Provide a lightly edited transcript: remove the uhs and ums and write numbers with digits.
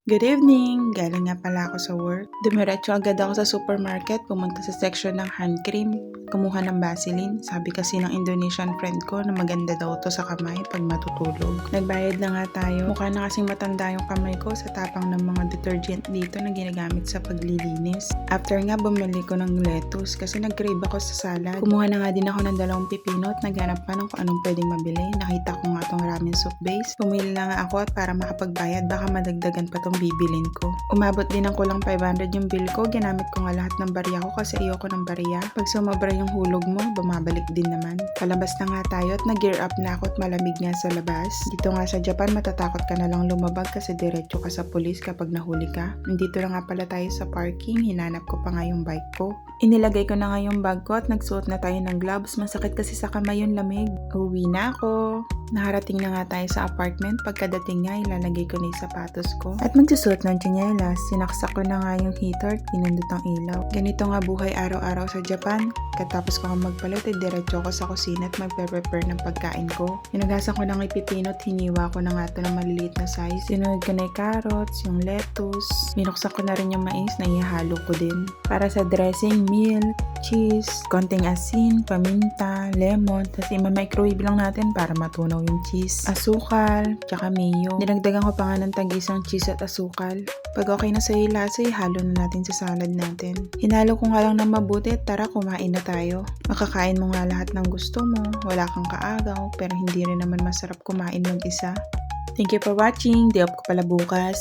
Good evening! Galing nga pala ako sa work. Dumiretso agad ako sa supermarket, pumunta sa section ng hand cream, kumuha ng Vaseline. Sabi kasi ng Indonesian friend ko na maganda daw to sa kamay pag matutulog. Nagbayad na nga tayo. Mukha na kasing matanda yung kamay ko sa tapang ng mga detergent dito na ginagamit sa paglilinis. After nga bumili ko ng lettuce kasi nag-crave ako sa salad. Kumuha na nga din ako ng 2 pipino at naghanap pa ng kung anong pwedeng mabili. Nakita ko nga tong ramen soup base. Pumili na nga ako at para makapagbayad baka madagdagan pa tong bibilin ko. Umabot din ng kulang 500 yung bill ko. Ginamit ko nga lahat ng barya ko kasi ayoko ng barya. Pag sumobra yung hulog mo, bumabalik din naman. Palabas na nga tayo at nag-gear up na ako at malamig nga sa labas. Dito nga sa Japan, matatakot ka na lang lumabag kasi diretso ka sa pulis kapag nahuli ka. Nandito na nga pala tayo sa parking. Hinanap ko pa nga yung bike ko. Inilagay ko na nga yung bag ko at nagsuot na tayo ng gloves. Masakit kasi sa kamay yung lamig. Uwi na ako. Nakarating na nga tayo sa apartment. Pagkadating nga, ilalagay ko na yung sapatos ko. At magsusuot ng tsinelas. Sinaksak ko na nga yung heater at pinindot ang ilaw. Ganito nga buhay araw-araw sa Japan. Katapos ko nga magpalit, diretso ako sa kusina at magpe-prepare ng pagkain ko. Hinugasan ko ng ipipino at hiniwa ko na nga ito ng maliliit na size. Sinunod ko na yung carrots, yung lettuce. Binuksan ko na rin yung mais na ihalo ko din. Para sa dressing, milk, cheese, konting asin, paminta, lemon, tapos ima-microwave lang natin para matunaw yung cheese, asukal, tsaka mayo. Dinagdagan ko pa nga ng tag-isang cheese at asukal. Pag okay na sa lasa, ihalo na natin sa salad natin. Hinalo ko nga lang na mabuti, tara kumain na tayo. Makakain mo nga lahat ng gusto mo, wala kang kaagaw, pero hindi rin naman masarap kumain mag-isa. Thank you for watching, di up ko pala bukas.